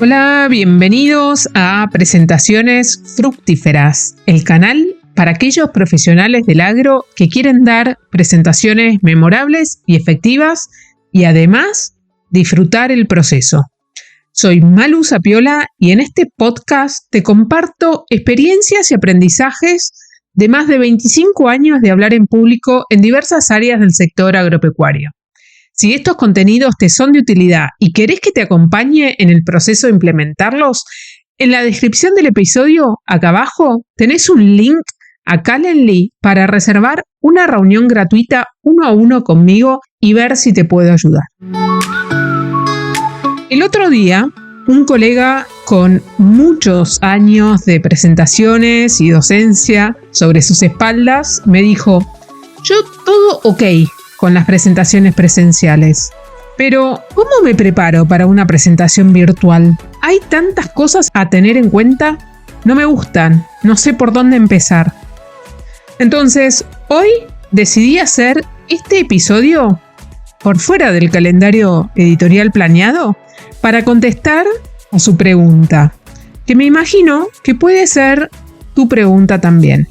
Hola, bienvenidos a Presentaciones Fructíferas, el canal para aquellos profesionales del agro que quieren dar presentaciones memorables y efectivas y además disfrutar el proceso. Soy Malu Sapiola y en este podcast te comparto experiencias y aprendizajes de más de 25 años de hablar en público en diversas áreas del sector agropecuario. Si estos contenidos te son de utilidad y querés que te acompañe en el proceso de implementarlos, en la descripción del episodio, acá abajo, tenés un link a Calendly para reservar una reunión gratuita 1 a 1 conmigo y ver si te puedo ayudar. El otro día, un colega con muchos años de presentaciones y docencia sobre sus espaldas me dijo: yo todo ok con las presentaciones presenciales, pero ¿cómo me preparo para una presentación virtual? Hay tantas cosas a tener en cuenta, no me gustan, no sé por dónde empezar. Entonces, hoy decidí hacer este episodio por fuera del calendario editorial planeado para contestar a su pregunta, que me imagino que puede ser tu pregunta también.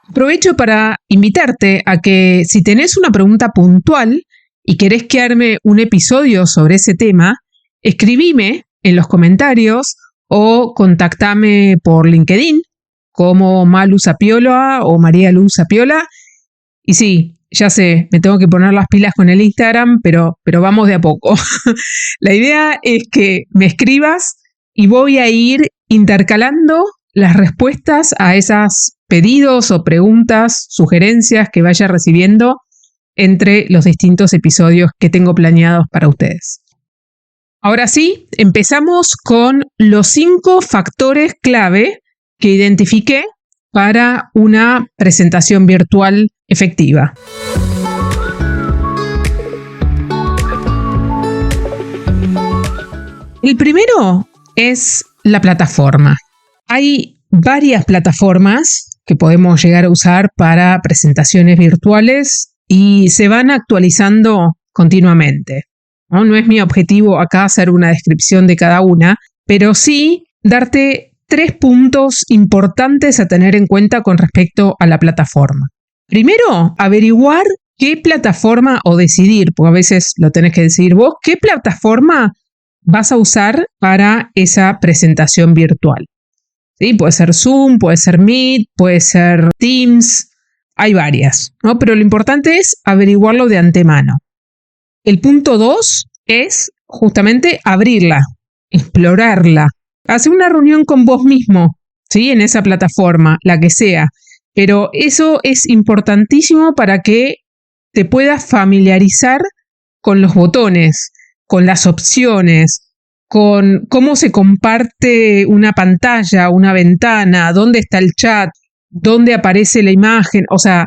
Aprovecho para invitarte a que si tenés una pregunta puntual y querés que arme un episodio sobre ese tema, escribime en los comentarios o contactame por LinkedIn como Malu Sapiola o María Luz Sapiola. Y sí, ya sé, me tengo que poner las pilas con el Instagram, pero vamos de a poco. La idea es que me escribas y voy a ir intercalando las respuestas a esos pedidos o preguntas, sugerencias que vaya recibiendo entre los distintos episodios que tengo planeados para ustedes. Ahora sí, empezamos con los 5 factores clave que identifiqué para una presentación virtual efectiva. El primero es la plataforma. Hay varias plataformas que podemos llegar a usar para presentaciones virtuales y se van actualizando continuamente. No es mi objetivo acá hacer una descripción de cada una, pero sí darte 3 puntos importantes a tener en cuenta con respecto a la plataforma. Primero, averiguar qué plataforma o decidir, porque a veces lo tenés que decidir vos, qué plataforma vas a usar para esa presentación virtual. ¿Sí? Puede ser Zoom, puede ser Meet, puede ser Teams, hay varias, ¿no? Pero lo importante es averiguarlo de antemano. El punto 2 es justamente abrirla, explorarla. Hacer una reunión con vos mismo, ¿sí? En esa plataforma, la que sea. Pero eso es importantísimo para que te puedas familiarizar con los botones, con las opciones, con cómo se comparte una pantalla, una ventana, dónde está el chat, dónde aparece la imagen. O sea,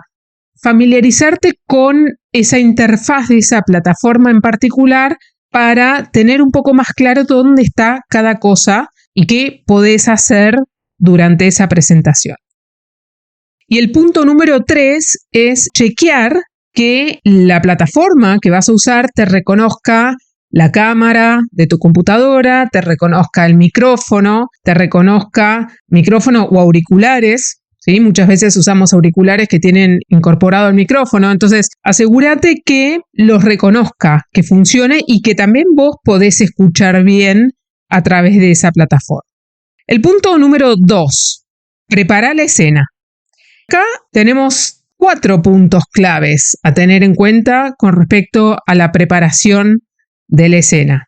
familiarizarte con esa interfaz de esa plataforma en particular para tener un poco más claro dónde está cada cosa y qué podés hacer durante esa presentación. Y el punto número 3 es chequear que la plataforma que vas a usar te reconozca la cámara de tu computadora, te reconozca el micrófono, te reconozca micrófono o auriculares, ¿sí? Muchas veces usamos auriculares que tienen incorporado el micrófono, entonces asegúrate que los reconozca, que funcione y que también vos podés escuchar bien a través de esa plataforma. El punto número 2, prepara la escena. Acá tenemos 4 puntos claves a tener en cuenta con respecto a la preparación de la escena.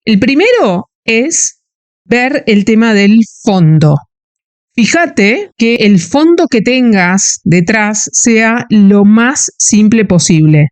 El primero es ver el tema del fondo. Fíjate que el fondo que tengas detrás sea lo más simple posible.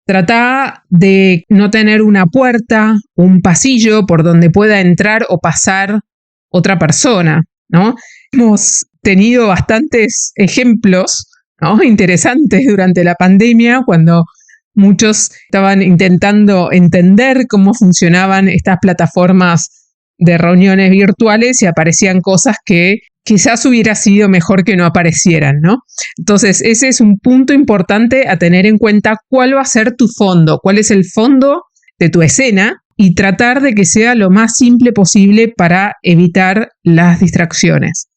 Trata de no tener una puerta, un pasillo por donde pueda entrar o pasar otra persona, ¿no? Hemos tenido bastantes ejemplos, ¿no? Interesantes durante la pandemia, cuando muchos estaban intentando entender cómo funcionaban estas plataformas de reuniones virtuales y aparecían cosas que quizás hubiera sido mejor que no aparecieran, ¿no? Entonces, ese es un punto importante a tener en cuenta, cuál va a ser tu fondo, cuál es el fondo de tu escena y tratar de que sea lo más simple posible para evitar las distracciones.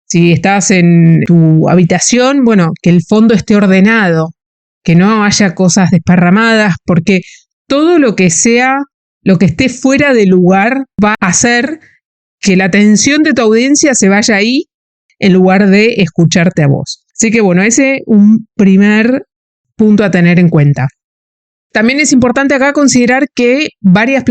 Si estás en tu habitación, bueno, que el fondo esté ordenado, que no haya cosas desparramadas, porque todo lo que esté fuera de lugar va a hacer que la atención de tu audiencia se vaya ahí en lugar de escucharte a vos. Así que bueno, ese es un primer punto a tener en cuenta. También es importante acá considerar que muchas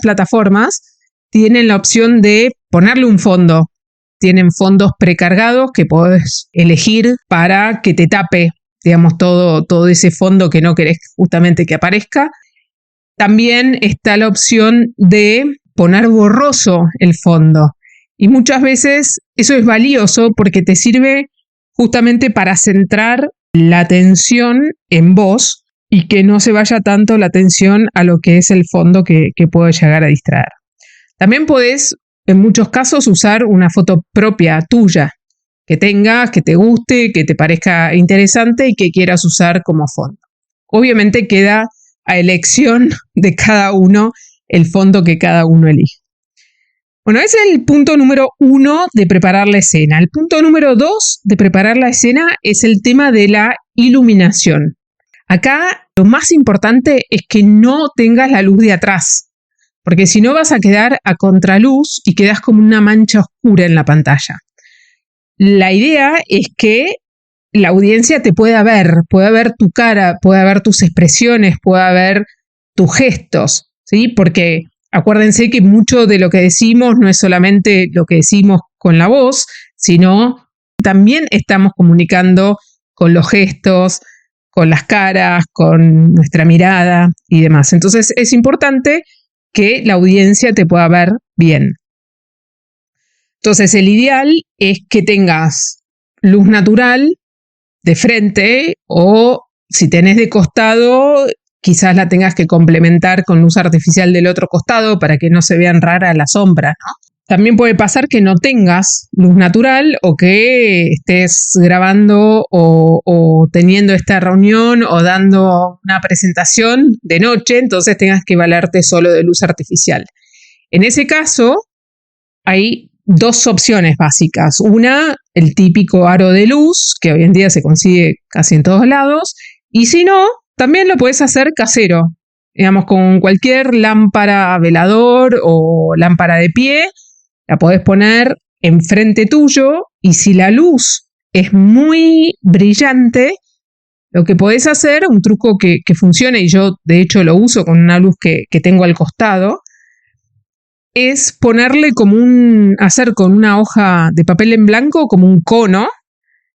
plataformas, tienen la opción de ponerle un fondo. Tienen fondos precargados que podés elegir para que te tape, digamos, todo ese fondo que no querés justamente que aparezca. También está la opción de poner borroso el fondo. Y muchas veces eso es valioso porque te sirve justamente para centrar la atención en vos y que no se vaya tanto la atención a lo que es el fondo que puede llegar a distraer. También podés, en muchos casos, usar una foto propia tuya que tengas, que te guste, que te parezca interesante y que quieras usar como fondo. Obviamente queda a elección de cada uno el fondo que cada uno elige. Bueno, ese es el punto número 1 de preparar la escena. El punto número 2 de preparar la escena es el tema de la iluminación. Acá lo más importante es que no tengas la luz de atrás, porque si no vas a quedar a contraluz y quedas como una mancha oscura en la pantalla. La idea es que la audiencia te pueda ver tu cara, pueda ver tus expresiones, pueda ver tus gestos, ¿sí? Porque acuérdense que mucho de lo que decimos no es solamente lo que decimos con la voz, sino también estamos comunicando con los gestos, con las caras, con nuestra mirada y demás. Entonces es importante que la audiencia te pueda ver bien. Entonces el ideal es que tengas luz natural de frente o si tenés de costado, quizás la tengas que complementar con luz artificial del otro costado para que no se vean raras las sombras, ¿no? También puede pasar que no tengas luz natural o que estés grabando o teniendo esta reunión o dando una presentación de noche, entonces tengas que valerte solo de luz artificial. En ese caso, hay 2 opciones básicas. Una, el típico aro de luz, que hoy en día se consigue casi en todos lados, y si no, también lo puedes hacer casero, digamos, con cualquier lámpara velador o lámpara de pie. La podés poner enfrente tuyo y si la luz es muy brillante, lo que podés hacer, un truco que funciona y yo de hecho lo uso con una luz que tengo al costado, es ponerle hacer con una hoja de papel en blanco como un cono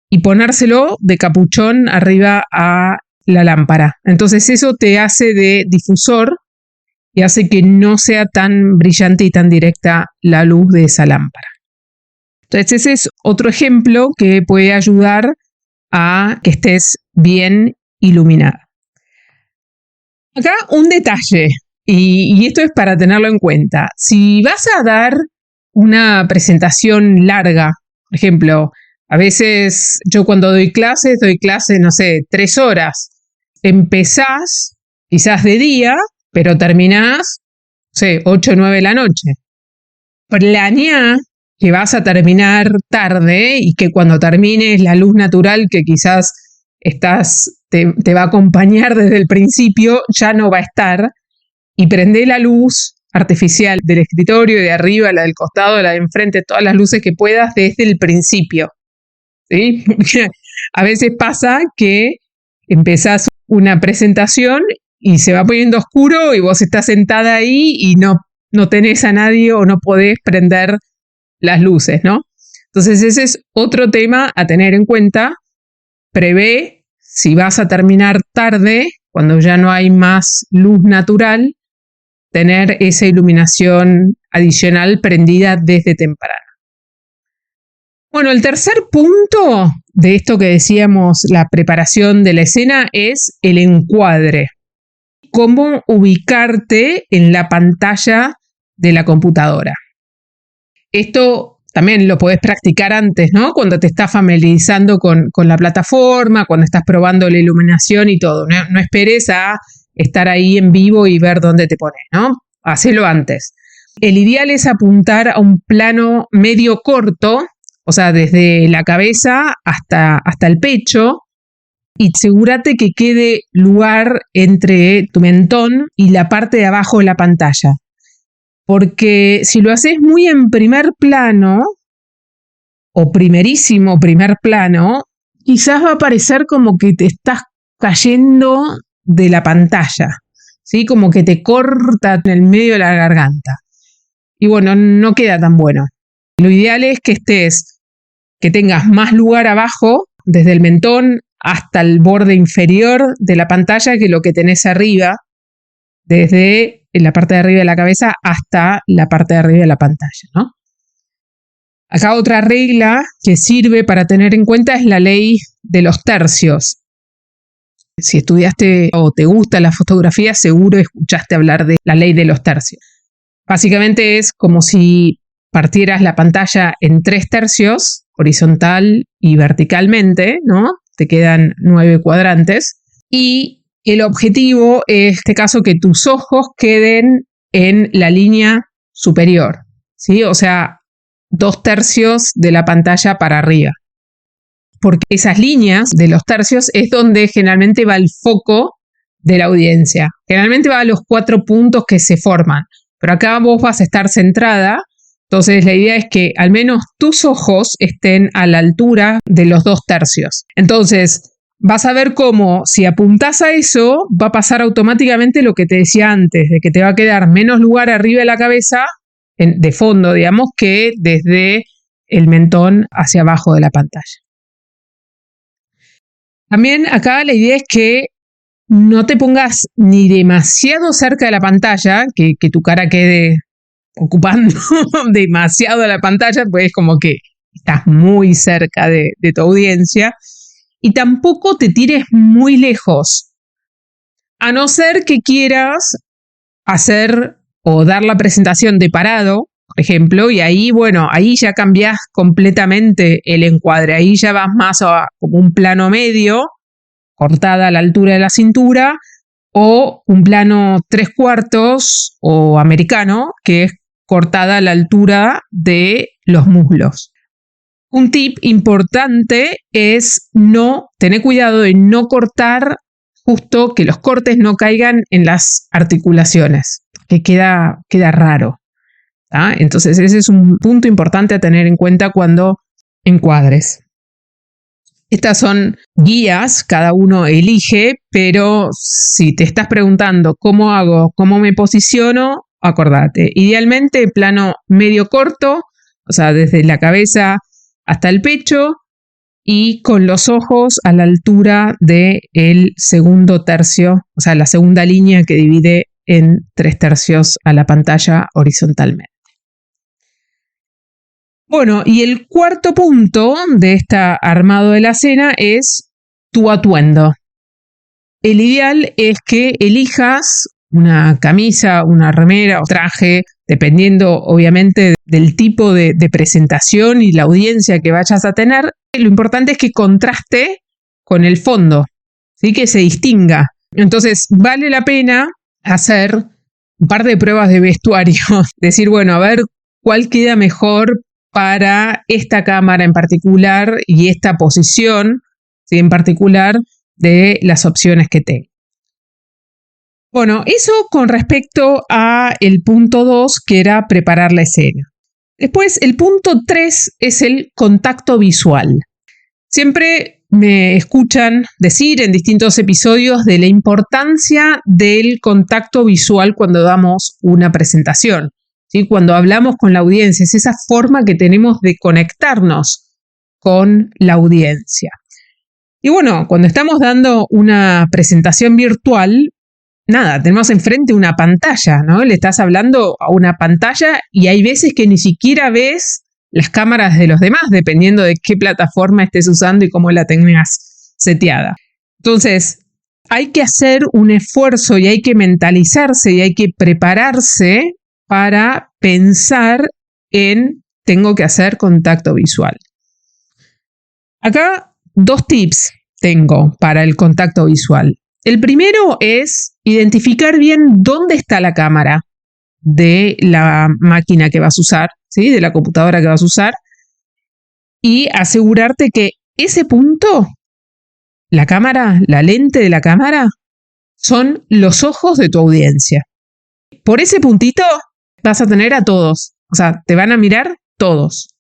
y ponérselo de capuchón arriba a la lámpara. Entonces eso te hace de difusor y hace que no sea tan brillante y tan directa la luz de esa lámpara. Entonces ese es otro ejemplo que puede ayudar a que estés bien iluminada. Acá un detalle, y esto es para tenerlo en cuenta. Si vas a dar una presentación larga, por ejemplo, a veces yo cuando doy clases, no sé, 3 horas. Empezás quizás de día, pero terminás, no sé, 8 o 9 de la noche. Planeá que vas a terminar tarde y que cuando termines la luz natural que quizás te va a acompañar desde el principio ya no va a estar y prendé la luz artificial del escritorio, de arriba, la del costado, la de enfrente, todas las luces que puedas desde el principio. ¿Sí? A veces pasa que empezás una presentación y se va poniendo oscuro y vos estás sentada ahí y no tenés a nadie o no podés prender las luces, ¿no? Entonces ese es otro tema a tener en cuenta. Prevé si vas a terminar tarde, cuando ya no hay más luz natural, tener esa iluminación adicional prendida desde temprano. Bueno, el tercer punto de esto que decíamos, la preparación de la escena, es el encuadre. Cómo ubicarte en la pantalla de la computadora. Esto también lo podés practicar antes, ¿no? Cuando te estás familiarizando con la plataforma, cuando estás probando la iluminación y todo. No esperes a estar ahí en vivo y ver dónde te pones, ¿no? Hacelo antes. El ideal es apuntar a un plano medio corto, o sea, desde la cabeza hasta el pecho, y asegúrate que quede lugar entre tu mentón y la parte de abajo de la pantalla. Porque si lo haces muy en primer plano, o primerísimo primer plano, quizás va a parecer como que te estás cayendo de la pantalla, ¿sí? Como que te corta en el medio de la garganta. Y bueno, no queda tan bueno. Lo ideal es que tengas más lugar abajo, desde el mentón hasta el borde inferior de la pantalla, que lo que tenés arriba, desde la parte de arriba de la cabeza hasta la parte de arriba de la pantalla, ¿no? Acá otra regla que sirve para tener en cuenta es la ley de los tercios. Si estudiaste o te gusta la fotografía, seguro escuchaste hablar de la ley de los tercios. Básicamente es como si partieras la pantalla en 3 tercios, horizontal y verticalmente, ¿no? Te quedan 9 cuadrantes. Y el objetivo es, en este caso, que tus ojos queden en la línea superior, ¿sí? O sea, 2 tercios de la pantalla para arriba. Porque esas líneas de los tercios es donde generalmente va el foco de la audiencia. Generalmente va a los 4 puntos que se forman. Pero acá vos vas a estar centrada, entonces la idea es que al menos tus ojos estén a la altura de los 2 tercios. Entonces vas a ver cómo si apuntás a eso va a pasar automáticamente lo que te decía antes, de que te va a quedar menos lugar arriba de la cabeza, de fondo digamos, que desde el mentón hacia abajo de la pantalla. También acá la idea es que no te pongas ni demasiado cerca de la pantalla, que tu cara quede ocupando demasiado la pantalla, pues es como que estás muy cerca de tu audiencia, y tampoco te tires muy lejos, a no ser que quieras hacer o dar la presentación de parado, por ejemplo, y ahí, bueno, ahí ya cambiás completamente el encuadre, ahí ya vas más a como un plano medio, cortada a la altura de la cintura, o un plano 3/4 o americano, que es cortada a la altura de los muslos. Un tip importante es tener cuidado de no cortar, justo que los cortes no caigan en las articulaciones, que queda raro. ¿Ah? Entonces ese es un punto importante a tener en cuenta cuando encuadres. Estas son guías, cada uno elige, pero si te estás preguntando cómo hago, cómo me posiciono, acordate. Idealmente plano medio corto, o sea, desde la cabeza hasta el pecho y con los ojos a la altura del segundo tercio, o sea, la segunda línea que divide en 3 tercios a la pantalla horizontalmente. Bueno, y el cuarto punto de este armado de la cena es tu atuendo. El ideal es que elijas una camisa, una remera o traje, dependiendo obviamente del tipo de presentación y la audiencia que vayas a tener. Lo importante es que contraste con el fondo, ¿sí? Que se distinga. Entonces, vale la pena hacer un par de pruebas de vestuario. Decir, bueno, a ver cuál queda mejor para esta cámara en particular y esta posición, ¿sí? En particular de las opciones que tengo. Bueno, eso con respecto a el punto 2, que era preparar la escena. Después, el punto 3 es el contacto visual. Siempre me escuchan decir en distintos episodios de la importancia del contacto visual cuando damos una presentación, ¿sí? Cuando hablamos con la audiencia, es esa forma que tenemos de conectarnos con la audiencia. Y bueno, cuando estamos dando una presentación virtual, tenemos enfrente una pantalla, ¿no? Le estás hablando a una pantalla y hay veces que ni siquiera ves las cámaras de los demás, dependiendo de qué plataforma estés usando y cómo la tengas seteada. Entonces, hay que hacer un esfuerzo y hay que mentalizarse y hay que prepararse para pensar en tengo que hacer contacto visual. Acá 2 tips tengo para el contacto visual. El primero es identificar bien dónde está la cámara de la máquina que vas a usar, ¿sí? De la computadora que vas a usar, y asegurarte que ese punto, la cámara, la lente de la cámara, son los ojos de tu audiencia. Por ese puntito vas a tener a todos, o sea, te van a mirar todos.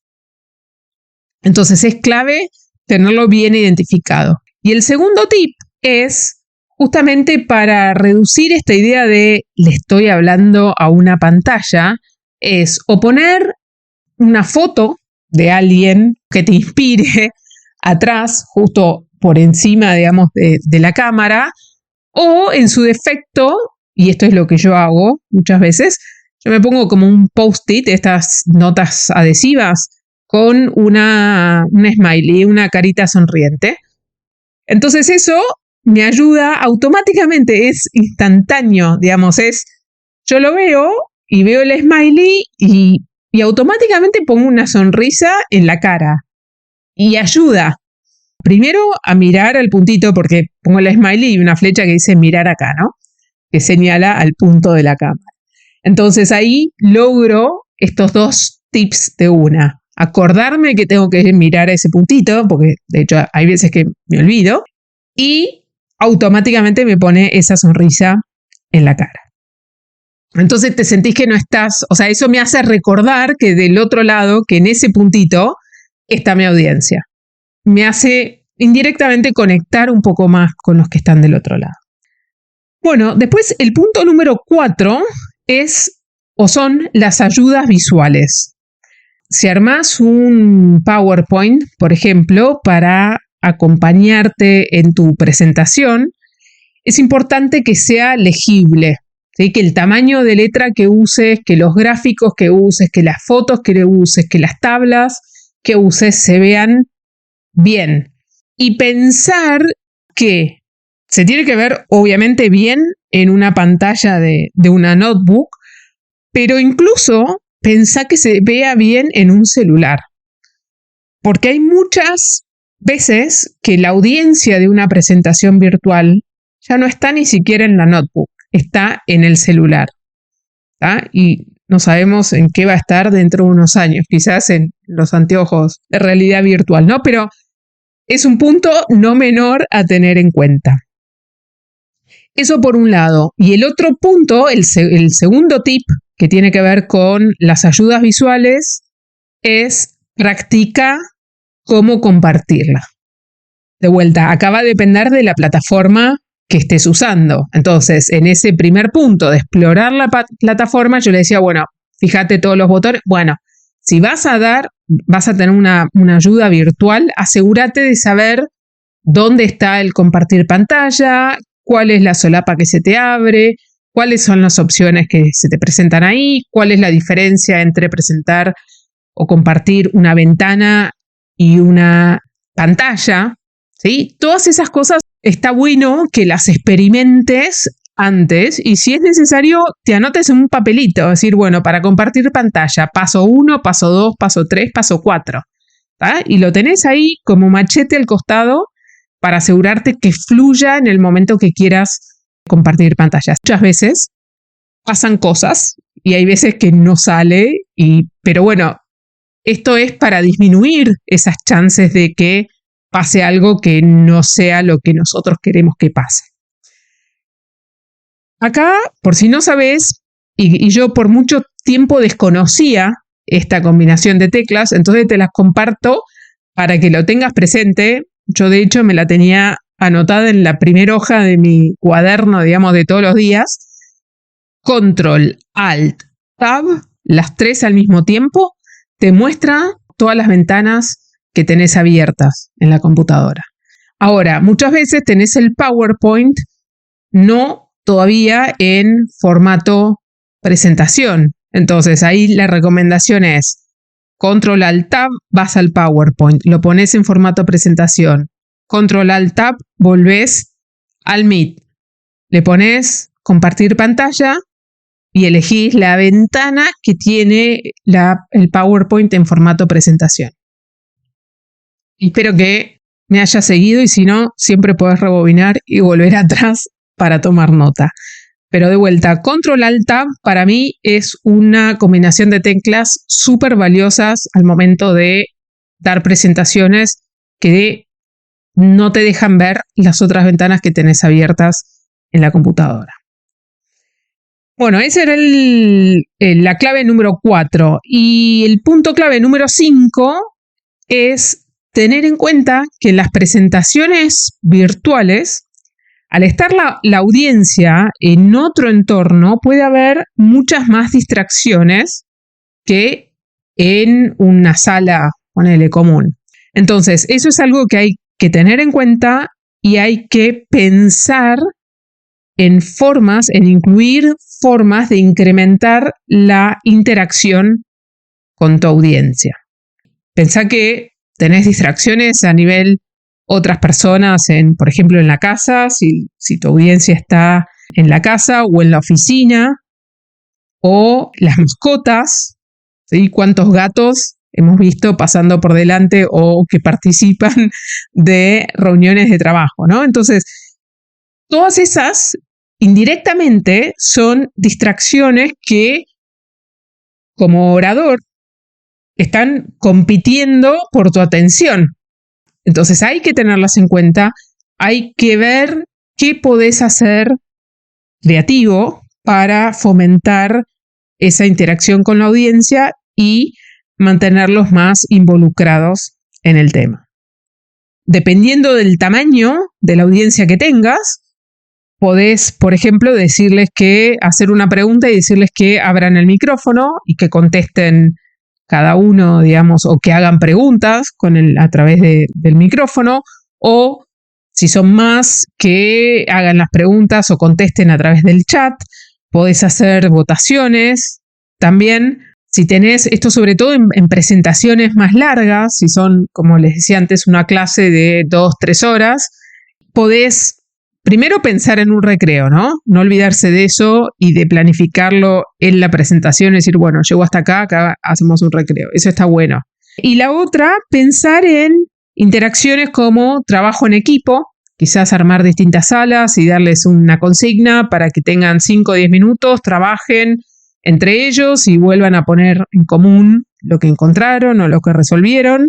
Entonces es clave tenerlo bien identificado. Y el segundo tip es justamente para reducir esta idea de le estoy hablando a una pantalla, es o poner una foto de alguien que te inspire atrás, justo por encima, digamos, de la cámara, o en su defecto, y esto es lo que yo hago muchas veces, yo me pongo como un post-it, estas notas adhesivas, con una smiley, una carita sonriente. Entonces eso me ayuda automáticamente, es instantáneo, digamos, yo lo veo y veo el smiley y automáticamente pongo una sonrisa en la cara y ayuda. Primero a mirar al puntito, porque pongo el smiley y una flecha que dice mirar acá, ¿no? Que señala al punto de la cámara. Entonces ahí logro estos dos tips de una. Acordarme que tengo que mirar a ese puntito, porque de hecho hay veces que me olvido, y automáticamente me pone esa sonrisa en la cara. Entonces te sentís que no estás, o sea, eso me hace recordar que del otro lado, que en ese puntito está mi audiencia. Me hace indirectamente conectar un poco más con los que están del otro lado. Bueno, después el punto número 4 son las ayudas visuales. Si armás un PowerPoint, por ejemplo, para acompañarte en tu presentación, es importante que sea legible, ¿sí? Que el tamaño de letra que uses, que los gráficos que uses, que las fotos que uses, que las tablas que uses se vean bien. Y pensar que se tiene que ver obviamente bien en una pantalla de una notebook, pero incluso pensá que se vea bien en un celular. Porque hay muchas veces que la audiencia de una presentación virtual ya no está ni siquiera en la notebook, está en el celular, ¿tá? Y no sabemos en qué va a estar dentro de unos años, quizás en los anteojos de realidad virtual, ¿no? Pero es un punto no menor a tener en cuenta. Eso por un lado. Y el otro punto, el segundo tip que tiene que ver con las ayudas visuales, es practica cómo compartirla. De vuelta, acá va a depender de la plataforma que estés usando. Entonces, en ese primer punto de explorar la plataforma, yo le decía, bueno, fíjate todos los botones. Bueno, si vas a tener una ayuda virtual, asegúrate de saber dónde está el compartir pantalla, cuál es la solapa que se te abre, cuáles son las opciones que se te presentan ahí, cuál es la diferencia entre presentar o compartir una ventana y una pantalla, ¿sí? Todas esas cosas está bueno que las experimentes antes y si es necesario te anotes en un papelito, es decir, bueno, para compartir pantalla, paso 1, paso 2, paso 3, paso 4, ¿tá? Y lo tenés ahí como machete al costado para asegurarte que fluya en el momento que quieras compartir pantallas. Muchas veces pasan cosas y hay veces que no sale, pero bueno, esto es para disminuir esas chances de que pase algo que no sea lo que nosotros queremos que pase. Acá, por si no sabes, y yo por mucho tiempo desconocía esta combinación de teclas, entonces te las comparto para que lo tengas presente. Yo de hecho me la tenía anotada en la primera hoja de mi cuaderno, digamos, de todos los días. Control, Alt, Tab, las tres al mismo tiempo, te muestra todas las ventanas que tenés abiertas en la computadora. Ahora, muchas veces tenés el PowerPoint no todavía en formato presentación. Entonces ahí la recomendación es Control Alt Tab, vas al PowerPoint, lo pones en formato presentación. Control Alt Tab, volvés al Meet. Le pones compartir pantalla y elegís la ventana que tiene el PowerPoint en formato presentación. Espero que me hayas seguido y si no, siempre podés rebobinar y volver atrás para tomar nota. Pero de vuelta, Control Alt Tab para mí es una combinación de teclas súper valiosas al momento de dar presentaciones que no te dejan ver las otras ventanas que tenés abiertas en la computadora. Bueno, esa era la clave número 4. Y el punto clave número 5 es tener en cuenta que en las presentaciones virtuales, al estar la audiencia en otro entorno, puede haber muchas más distracciones que en una sala, ponele, común. Entonces, eso es algo que hay que tener en cuenta y hay que pensar en incluir formas de incrementar la interacción con tu audiencia. Pensá que tenés distracciones a nivel otras personas, por ejemplo, en la casa, si tu audiencia está en la casa o en la oficina, o las mascotas, ¿sí? ¿Cuántos gatos hemos visto pasando por delante o que participan de reuniones de trabajo, ¿no? Entonces, todas esas indirectamente son distracciones que, como orador, están compitiendo por tu atención. Entonces hay que tenerlas en cuenta, hay que ver qué podés hacer creativo para fomentar esa interacción con la audiencia y mantenerlos más involucrados en el tema. Dependiendo del tamaño de la audiencia que tengas, podés, por ejemplo, hacer una pregunta y decirles que abran el micrófono y que contesten cada uno, digamos, o que hagan preguntas a través del micrófono, o si son más, que hagan las preguntas o contesten a través del chat. Podés hacer votaciones también. Si tenés esto, sobre todo en presentaciones más largas, si son, como les decía antes, una clase de 2-3 horas, podés primero pensar en un recreo, ¿no? No olvidarse de eso y de planificarlo en la presentación, es decir, bueno, llego hasta acá hacemos un recreo. Eso está bueno. Y la otra, pensar en interacciones como trabajo en equipo, quizás armar distintas salas y darles una consigna para que tengan 5 o 10 minutos, trabajen entre ellos y vuelvan a poner en común lo que encontraron o lo que resolvieron.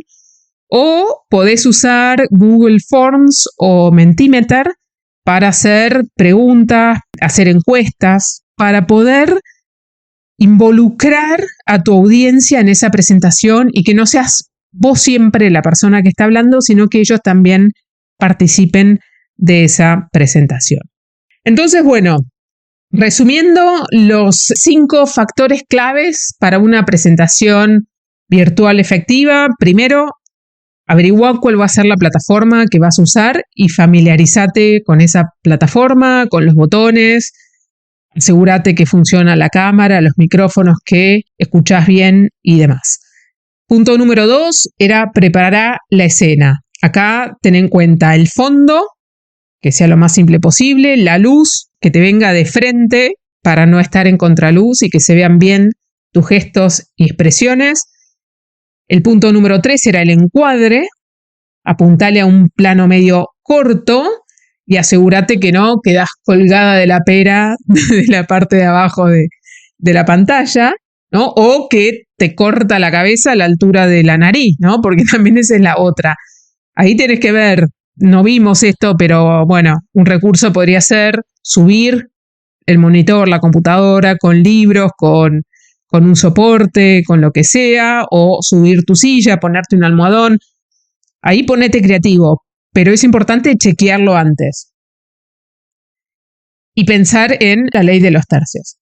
O podés usar Google Forms o Mentimeter para hacer preguntas, hacer encuestas, para poder involucrar a tu audiencia en esa presentación y que no seas vos siempre la persona que está hablando, sino que ellos también participen de esa presentación. Entonces, bueno, resumiendo los 5 factores claves para una presentación virtual efectiva. Primero, averigua cuál va a ser la plataforma que vas a usar y familiarízate con esa plataforma, con los botones. Asegúrate que funciona la cámara, los micrófonos, que escuchás bien y demás. Punto número 2 era preparar la escena. Acá ten en cuenta el fondo, que sea lo más simple posible, la luz, que te venga de frente para no estar en contraluz y que se vean bien tus gestos y expresiones. El punto número 3 era el encuadre. Apuntale a un plano medio corto y asegúrate que no quedás colgada de la pera de la parte de abajo de la pantalla, ¿no? O que te corta la cabeza a la altura de la nariz, ¿no? Porque también esa es la otra. Ahí tenés que ver, no vimos esto, pero bueno, un recurso podría ser subir el monitor, la computadora, con libros, con un soporte, con lo que sea, o subir tu silla, ponerte un almohadón. Ahí ponete creativo, pero es importante chequearlo antes. Y pensar en la ley de los tercios.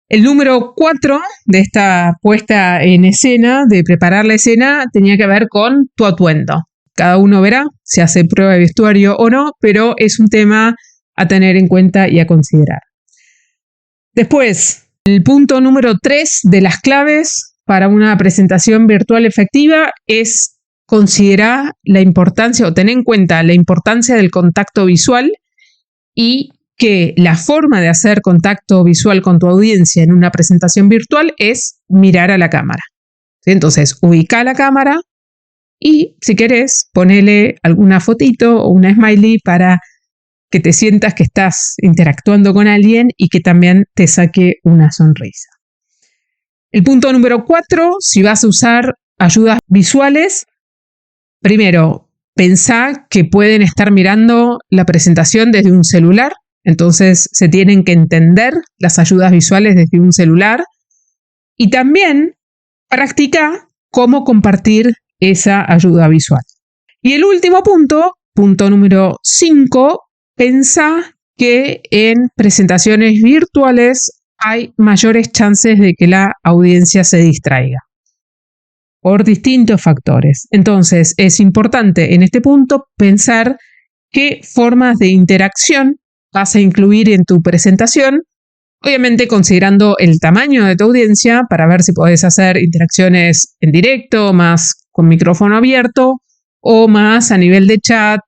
El número 4 de esta puesta en escena, de preparar la escena, tenía que ver con tu atuendo. Cada uno verá si hace prueba de vestuario o no, pero es un tema a tener en cuenta y a considerar. Después, el punto número 3 de las claves para una presentación virtual efectiva es considerar la importancia o tener en cuenta la importancia del contacto visual y que la forma de hacer contacto visual con tu audiencia en una presentación virtual es mirar a la cámara. ¿Sí? Entonces, ubica la cámara y, si querés, ponele alguna fotito o una smiley para que te sientas que estás interactuando con alguien y que también te saque una sonrisa. El punto número 4, si vas a usar ayudas visuales, primero, pensá que pueden estar mirando la presentación desde un celular, entonces se tienen que entender las ayudas visuales desde un celular. Y también practica cómo compartir esa ayuda visual. Y el último punto número 5, pensá que en presentaciones virtuales hay mayores chances de que la audiencia se distraiga por distintos factores. Entonces, es importante en este punto pensar qué formas de interacción vas a incluir en tu presentación, obviamente considerando el tamaño de tu audiencia para ver si podés hacer interacciones en directo, más con micrófono abierto o más a nivel de chat,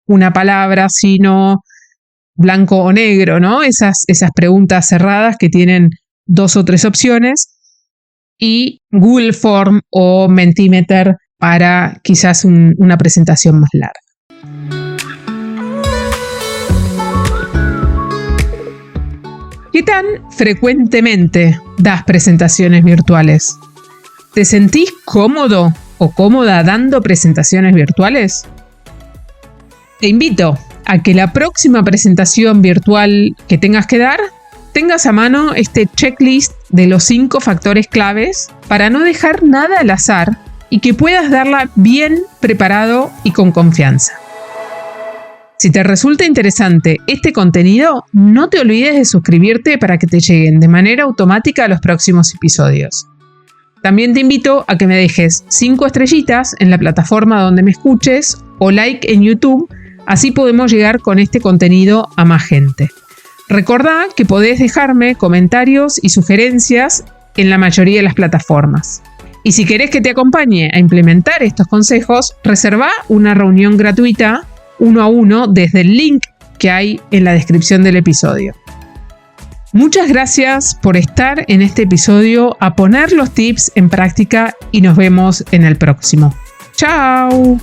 una palabra, sino blanco o negro, ¿no? Esas preguntas cerradas que tienen 2 o 3 opciones, y Google Form o Mentimeter para quizás una presentación más larga. ¿Qué tan frecuentemente das presentaciones virtuales? ¿Te sentís cómodo o cómoda dando presentaciones virtuales? Te invito a que la próxima presentación virtual que tengas que dar, tengas a mano este checklist de los 5 factores claves para no dejar nada al azar y que puedas darla bien preparado y con confianza. Si te resulta interesante este contenido, no te olvides de suscribirte para que te lleguen de manera automática los próximos episodios. También te invito a que me dejes 5 estrellitas en la plataforma donde me escuches o like en YouTube, así podemos llegar con este contenido a más gente. Recordá que podés dejarme comentarios y sugerencias en la mayoría de las plataformas. Y si querés que te acompañe a implementar estos consejos, reservá una reunión gratuita 1 a 1 desde el link que hay en la descripción del episodio. Muchas gracias por estar en este episodio, a poner los tips en práctica y nos vemos en el próximo. ¡Chao!